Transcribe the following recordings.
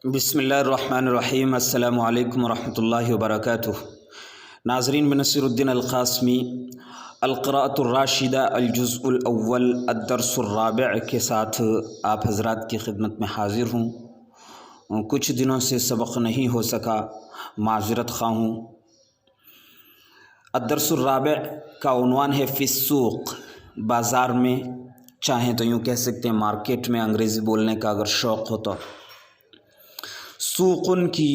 بسم اللہ الرحمن الرحیم۔ السلام علیکم ورحمۃ اللہ وبرکاتہ۔ ناظرین، میں نصیر الدین القاسمی القراءۃ الراشدہ الجزء الاول الدرس الرابع کے ساتھ آپ حضرات کی خدمت میں حاضر ہوں۔ کچھ دنوں سے سبق نہیں ہو سکا، معذرت خواہ ہوں۔ الدرس الرابع کا عنوان ہے فی السوق، بازار میں، چاہیں تو یوں کہہ سکتے ہیں مارکیٹ میں، انگریزی بولنے کا اگر شوق ہو تو۔ سوقن کی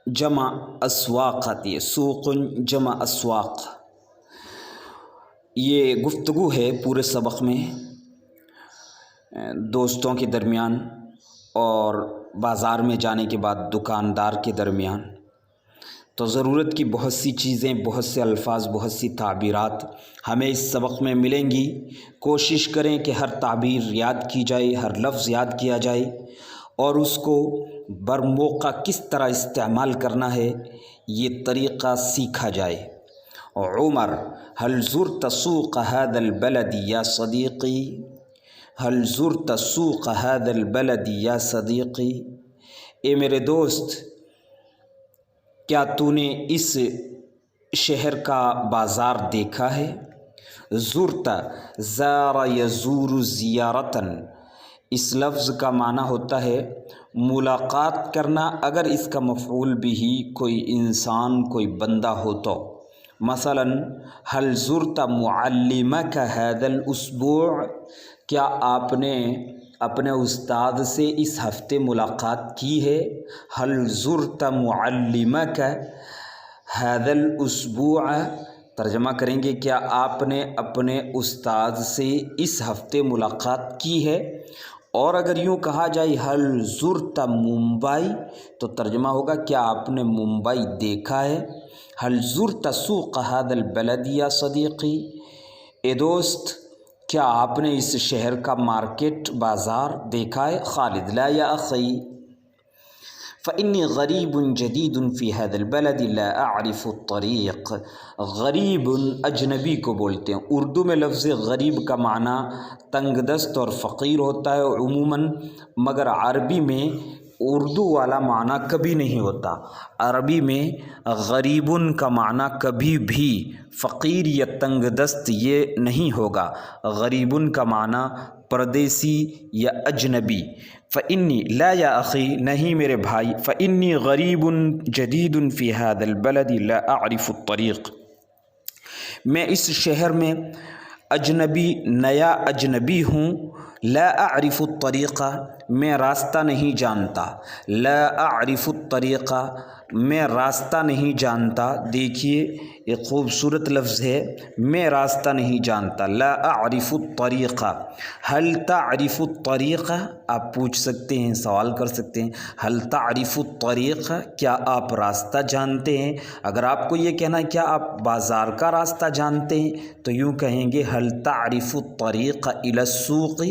جمع اسواق آتی ہے، سوقن جمع اسواق۔ یہ گفتگو ہے پورے سبق میں دوستوں کے درمیان اور بازار میں جانے کے بعد دکاندار کے درمیان۔ تو ضرورت کی بہت سی چیزیں، بہت سے الفاظ، بہت سی تعبیرات ہمیں اس سبق میں ملیں گی۔ کوشش کریں کہ ہر تعبیر یاد کی جائے، ہر لفظ یاد کیا جائے اور اس کو برموقع کس طرح استعمال کرنا ہے یہ طریقہ سیکھا جائے۔ عمر: هل زرت سوق هذا البلد یا صدیقی؟ هل زرت سوق هذا البلد یا صدیقی؟ اے میرے دوست، کیا تو نے اس شہر کا بازار دیکھا ہے؟ زرت، زار یزور زیارتاً، اس لفظ کا معنی ہوتا ہے ملاقات کرنا، اگر اس کا مفعول بھی کوئی انسان، کوئی بندہ ہو تو۔ مثلا هل زرت معلمک هذا الاسبوع؟ کیا آپ نے اپنے استاد سے اس ہفتے ملاقات کی ہے؟ هل زرت معلمک هذا الاسبوع؟ ترجمہ کریں گے کیا آپ نے اپنے استاد سے اس ہفتے ملاقات کی ہے؟ اور اگر یوں کہا جائے هل زرت ممبئی تو ترجمہ ہوگا کیا آپ نے ممبئی دیکھا ہے؟ هل زرت سوق هذا البلد یا صدیقی؟ اے دوست، کیا آپ نے اس شہر کا مارکیٹ، بازار دیکھا ہے؟ خالد: لا یا اخی، فإنی غریب جدید فی هذا البلد لا اعرف الطریق۔ غریب اجنبی کو بولتے ہیں۔ اردو میں لفظ غریب کا معنی تنگ دست اور فقیر ہوتا ہے عموماً، مگر عربی میں اردو والا معنی کبھی نہیں ہوتا۔ عربی میں غریبن کا معنی کبھی بھی فقیر یا تنگ دست یہ نہیں ہوگا۔ غریبن کا معنی پردیسی یا اجنبی۔ فإنی، لا یا اخی، نہیں میرے بھائی، فإنی غریب جدید فی هذا البلد لا اعرف الطریق، میں اس شہر میں اجنبی، نیا اجنبی ہوں۔ لا اعرف الطریقہ، میں راستہ نہیں جانتا۔ لا اعرف الطریقہ، میں راستہ نہیں جانتا۔ دیکھیے ایک خوبصورت لفظ ہے، میں راستہ نہیں جانتا۔ لا اعرف الطریقہ۔ هل تعرف الطریقہ، آپ پوچھ سکتے ہیں، سوال کر سکتے ہیں، هل تعرف الطریقہ، کیا آپ راستہ جانتے ہیں؟ اگر آپ کو یہ کہنا ہے کیا آپ بازار کا راستہ جانتے ہیں تو یوں کہیں گے هل تعرف الطریق الى السوق،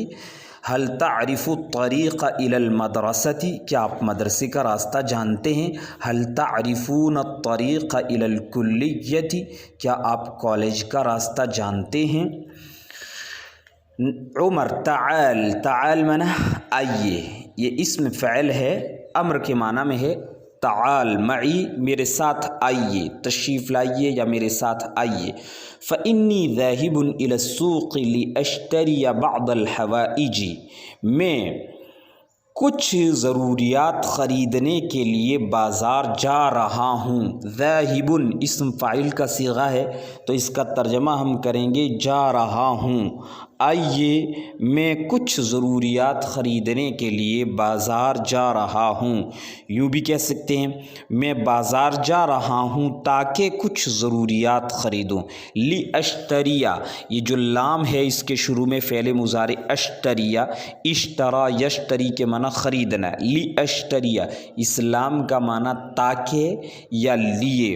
هل تعرف الطریق الى المدرسة، کیا آپ مدرسے کا راستہ جانتے ہیں؟ هل تعرفون الطریق الى الکلیة، کیا آپ کالج کا راستہ جانتے ہیں؟ عمر: تعال، تعال معنی آئیے، یہ اسم فعل ہے، امر کے معنی میں ہے۔ تعال معی، میرے ساتھ آئیے، تشریف لائیے یا میرے ساتھ آئیے۔ فإنی ذاہب إلی السوق لأشتری بعض الحوائج، میں کچھ ضروریات خریدنے کے لیے بازار جا رہا ہوں۔ ذاہب اسم فاعل کا صیغہ ہے تو اس کا ترجمہ ہم کریں گے جا رہا ہوں۔ آئیے، میں کچھ ضروریات خریدنے کے لیے بازار جا رہا ہوں۔ یوں بھی کہہ سکتے ہیں میں بازار جا رہا ہوں تاکہ کچھ ضروریات خریدوں۔ لِأَشْتَرِيَ، یہ جو لام ہے اس کے شروع میں فعل مضارع اشتریہ، اشترا یشتری کے معنی خریدنا۔ لِأَشْتَرِيَ، اس لام کا معنی تاکہ یا لیے،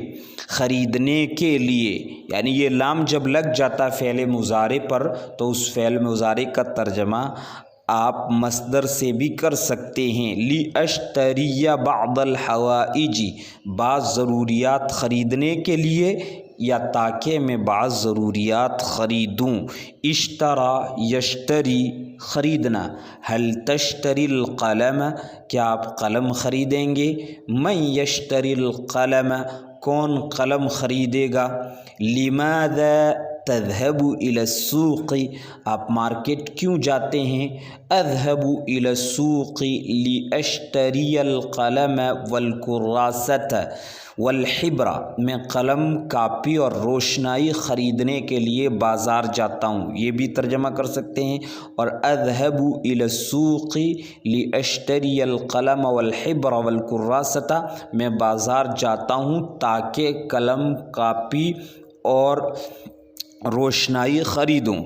خریدنے کے لیے، یعنی یہ لام جب لگ جاتا ہے فعل مضارع پر تو اس فعل مضارع کا ترجمہ آپ مصدر سے بھی کر سکتے ہیں۔ لِأَشْتَرِيَ بَعْضَ الْحَوَائِجِ، بعض ضروریات خریدنے کے لیے، یا تاکہ میں بعض ضروریات خریدوں. اشترا یشتری خریدنا. هل تشتری القلم کیا آپ قلم خریدیں گے؟ من یشتری القلم کون قلم خریدے گا؟ لماذا تذهب الى السوق آپ مارکیٹ کیوں جاتے ہیں؟ اذهب الى السوق لاشتری القلم والکراسة والحبرہ میں قلم، کاپی اور روشنائی خریدنے کے لیے بازار جاتا ہوں، یہ بھی ترجمہ کر سکتے ہیں. اور اذهب الى السوق لاشتری القلم والحبر والکراسة میں بازار جاتا ہوں تاکہ قلم، کاپی اور روشنائی خریدوں.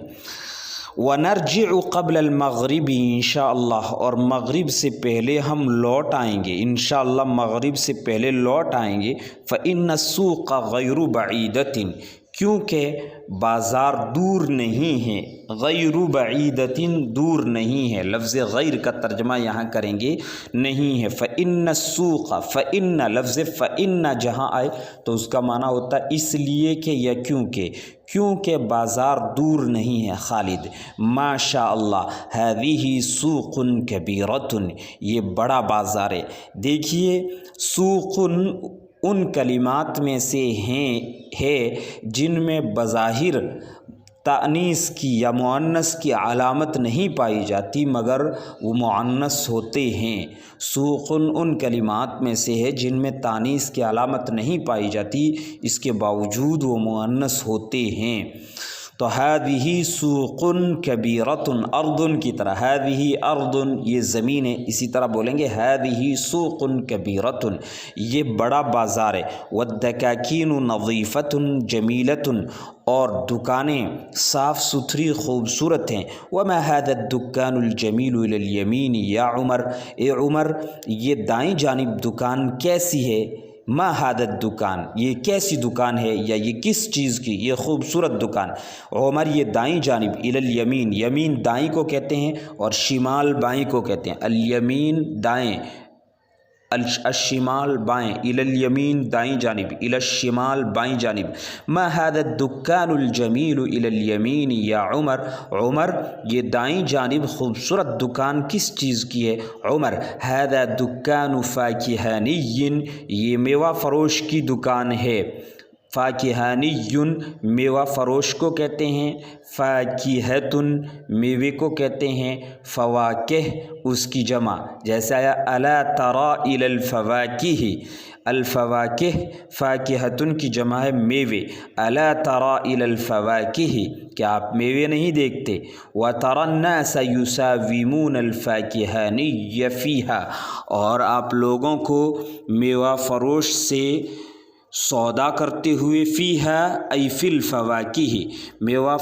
وَنَرْجِعُ قَبْلَ الْمَغْرِبِ انشاءاللہ اور مغرب سے پہلے ہم لوٹ آئیں گے، انشاءاللہ مغرب سے پہلے لوٹ آئیں گے. فَإِنَّ السُّوقَ غَيْرُ بَعِيدَةٍ کیونکہ بازار دور نہیں ہے. غیر بعیدۃ دور نہیں ہے. لفظ غیر کا ترجمہ یہاں کریں گے نہیں ہے. فإن السوق فإن لفظ فإن جہاں آئے تو اس کا معنی ہوتا ہے اس لیے کہ یا کیونکہ بازار دور نہیں ہے. خالد ماشاء اللہ هذه سوق کبیرۃ یہ بڑا بازار ہے. دیکھیے سوق ان کلمات میں سے ہے جن میں بظاہر تانیث کی یا مؤنث کی علامت نہیں پائی جاتی مگر وہ مؤنث ہوتے ہیں. سوق ان کلمات میں سے ہے جن میں تانیث کی علامت نہیں پائی جاتی، اس کے باوجود وہ مؤنث ہوتے ہیں. تو هذه سوق کبیرۃ ارض کی طرح هذه ارض یہ زمین ہے، اسی طرح بولیں گے هذه سوق کبیرۃ یہ بڑا بازار ہے. والدکاکین نظیفۃ جمیلۃ اور دکانیں صاف ستھری خوبصورت ہیں. وما هذا الدکان الجمیل الى الیمین یا عمر اے عمر یہ دائیں جانب دکان کیسی ہے؟ ما هذا الدکان یہ کیسی دکان ہے یا یہ کس چیز کی یہ خوبصورت دکان؟ عمر یہ دائیں جانب الی الیمین یمین دائیں کو کہتے ہیں اور شمال بائیں کو کہتے ہیں. الیمین دائیں، الشمال بائیں، الی الیمین دائیں جانب، الی الشمال بائیں جانب. ما هذا الدکان الجمیل الی الیمین یا عمر عمر یہ دائیں جانب خوبصورت دکان کس چیز کی ہے؟ عمر هذا دکان فاکہانی یہ میوہ فروش کی دکان ہے. فاکہانی میوہ فروش کو کہتے ہیں. فاکہۃ میوے کو کہتے ہیں. فواکہ اس کی جمع جیسے آیا الا تری الی الفواکہ الفواکہ فاکہۃ کی جمع ہے میوے. الا تری الی الفواکہ کیا آپ میوے نہیں دیکھتے؟ وتری الناس یساومون الفاکہانی فیہا اور آپ لوگوں کو میوہ فروش سے سودا کرتے ہوئے فیہا ای فی الفواکہ میوہ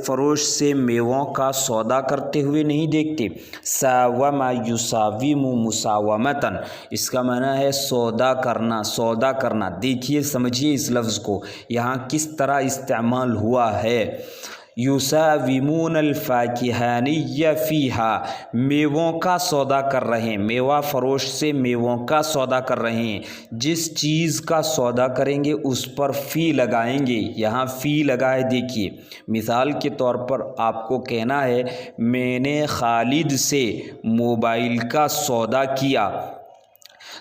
فروش سے میووں کا سودا کرتے ہوئے نہیں دیکھتے. ساوم یساوم مساومتاً اس کا معنی ہے سودا کرنا. دیکھیے سمجھیے اس لفظ کو یہاں کس طرح استعمال ہوا ہے. یساومون الفاکہانی فیہا میووں کا سودا کر رہے ہیں، میوہ فروش سے میووں کا سودا کر رہے ہیں. جس چیز کا سودا کریں گے اس پر فی لگائیں گے. یہاں فی لگا ہے. دیکھیے مثال کے طور پر آپ کو کہنا ہے میں نے خالد سے موبائل کا سودا کیا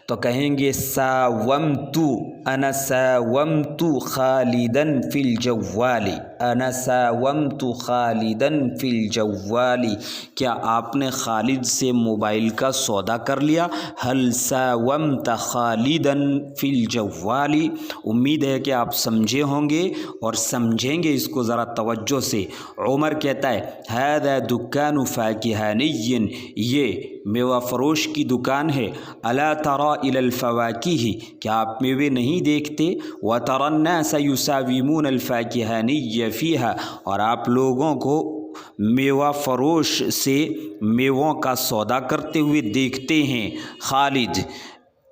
تو کہیں گے ساومت انا ساومت خالدا فی الجوال انا ساومت خالدا فی الجوال کیا آپ نے خالد سے موبائل کا سودا کر لیا؟ هل ساومت خالدا فی الجوال امید ہے کہ آپ سمجھے ہوں گے اور سمجھیں گے اس کو ذرا توجہ سے. عمر کہتا ہے هذا دکان فاکہانی یہ میوہ فروش کی دکان ہے. الا تری الی الفواکہ کیا آپ میوے نہیں دیکھتے؟ وتری الناس یساومون الفاکہانی فیہا اور آپ لوگوں کو میوہ فروش سے میووں کا سودا کرتے ہوئے دیکھتے ہیں. خالد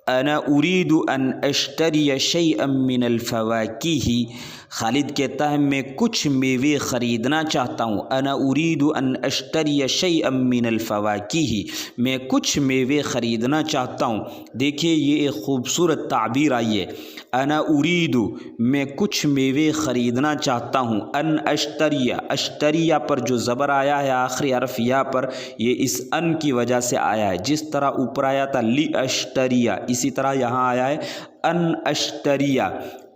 انا اريد ان اشتری شیئا من الفواکہ خالد کہتا ہے میں کچھ میوے خریدنا چاہتا ہوں، انا اريد ان اشتری شيئا من الفواکہ، میں کچھ میوے خریدنا چاہتا ہوں۔ دیکھیے یہ ایک خوبصورت تعبیر آئی ہے، انا اريد میں کچھ میوے خریدنا چاہتا ہوں، ان اشتری، اشتریہ پر جو زبر آیا ہے آخری حرف یا پر، یہ اس ان کی وجہ سے آیا ہے، جس طرح اوپر آیا تھا لی اشتریہ، اسی طرح یہاں آیا ہے ان اشتریہ۔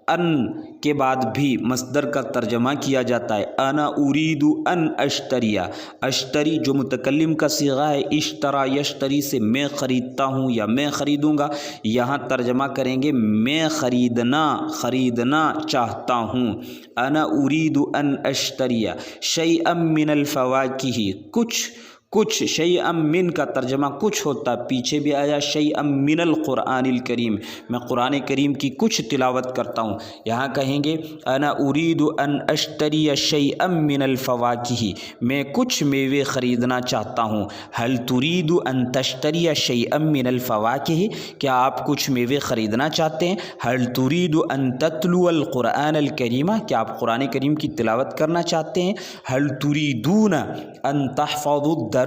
ان کے بعد بھی مصدر کا ترجمہ کیا جاتا ہے، انا اريد ان اشتریہ، اشتری جو متکلم کا صیغہ ہے، اشترا یشتری سے میں خریدتا ہوں یا میں خریدوں گا، یہاں ترجمہ کریں گے میں خریدنا چاہتا ہوں، انا اريد ان اشتریہ شیئا من الفواکہ، کچھ شیئا من کا ترجمہ کچھ ہوتا ہے، پیچھے بھی آیا شیئا من القرآن الکریم، میں قرآن کریم کی کچھ تلاوت کرتا ہوں، یہاں کہیں گے انا اريد ان اشتری شیئا من الفواکہ، میں کچھ میوے خریدنا چاہتا ہوں، هل تريد ان تشتری شیئا من الفواکہ، کیا آپ کچھ میوے خریدنا چاہتے ہیں، هل تريد ان تتلو القرآن الکریم، کیا آپ قرآن کریم کی تلاوت کرنا چاہتے ہیں، هل تريدون ان تحفظوا الدرس،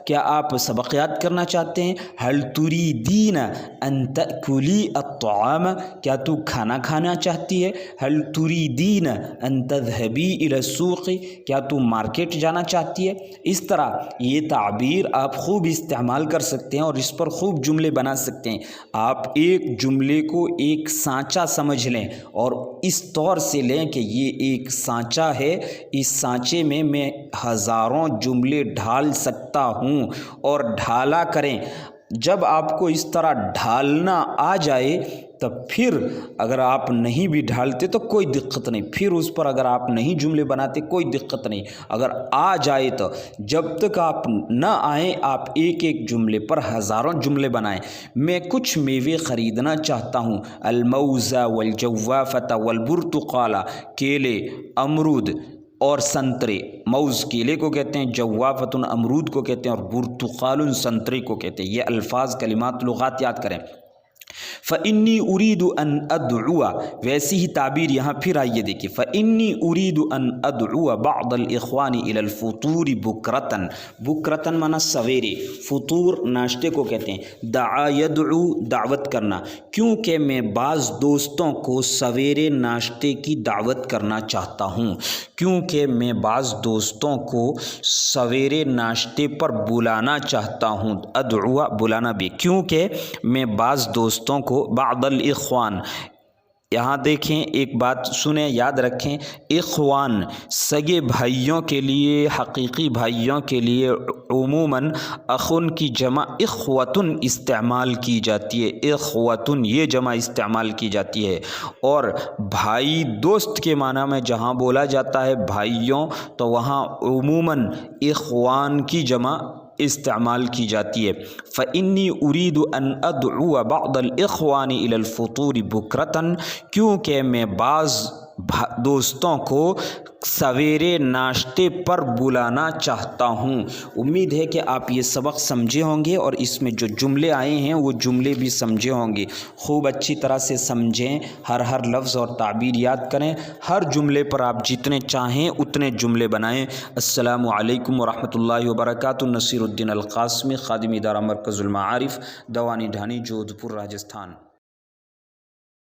کیا آپ سبق یاد کرنا چاہتے ہیں، هل تريدين ان تأكلي الطعام، کیا تو کھانا کھانا چاہتی ہے، هل تريدين ان تذهبي الى السوق، کیا تو مارکیٹ جانا چاہتی ہے۔ اس طرح یہ تعبیر آپ خوب استعمال کر سکتے ہیں اور اس پر خوب جملے بنا سکتے ہیں۔ آپ ایک جملے کو ایک سانچہ سمجھ لیں اور اس طور سے لیں کہ یہ ایک سانچہ ہے، اس سانچے میں ہزاروں جملے ڈھال سکتا ہوں، اور ڈھالا کریں۔ جب آپ کو اس طرح ڈھالنا آ جائے تو پھر اگر آپ نہیں بھی ڈھالتے تو کوئی دقت نہیں، پھر اس پر اگر آپ نہیں جملے بناتے کوئی دقت نہیں، اگر آ جائے تو جب تک آپ نہ آئیں آپ ایک ایک جملے پر ہزاروں جملے بنائیں۔ میں کچھ میوے خریدنا چاہتا ہوں، الموز والجوافۃ والبرتقال، کیلے، امرود اور سنترے، موز کیلے کو کہتے ہیں، جوافۃ امرود کو کہتے ہیں، اور برتقال سنترے کو کہتے ہیں۔ یہ الفاظ کلمات لغات یاد کریں۔ فإنی اريد ان ادعو، ویسی ہی تعبیر یہاں پھر آئیے دیکھیے، فإنی اريد ان ادعو بعض الاخوان الى الفطور بکرتن، بکرتن مانا سویرے، فطور ناشتے کو کہتے ہیں، دعا یدعو دعوت کرنا، کیونکہ میں بعض دوستوں کو سویرے ناشتے کی دعوت کرنا چاہتا ہوں، کیونکہ میں بعض دوستوں کو سویرے ناشتے پر بلانا چاہتا ہوں، ادعو بلانا بھی، کیونکہ میں بعض دوستوں کو، بعض الاخوان، یہاں دیکھیں ایک بات سنیں یاد رکھیں، اخوان سگے بھائیوں کے لیے، حقیقی بھائیوں کے لیے عموماً اخن کی جمع اخوتن استعمال کی جاتی ہے، اخوتن یہ جمع استعمال کی جاتی ہے، اور بھائی دوست کے معنی میں جہاں بولا جاتا ہے بھائیوں تو وہاں عموماً اخوان کی جمع استعمال کی جاتی ہے۔ فإنی اريد ان ادعو بعض الاخوان الى الفطور بکرتن، کیونکہ میں بعض دوستوں کو سویرے ناشتے پر بلانا چاہتا ہوں۔ امید ہے کہ آپ یہ سبق سمجھے ہوں گے اور اس میں جو جملے آئے ہیں وہ جملے بھی سمجھے ہوں گے، خوب اچھی طرح سے سمجھیں، ہر لفظ اور تعبیر یاد کریں، ہر جملے پر آپ جتنے چاہیں اتنے جملے بنائیں۔ السلام علیکم ورحمۃ اللہ وبرکاتہ۔ نصیر الدین القاسمی، خادم ادارہ مرکز المعارف، دوانی ڈھانی، جودھ پور، راجستھان۔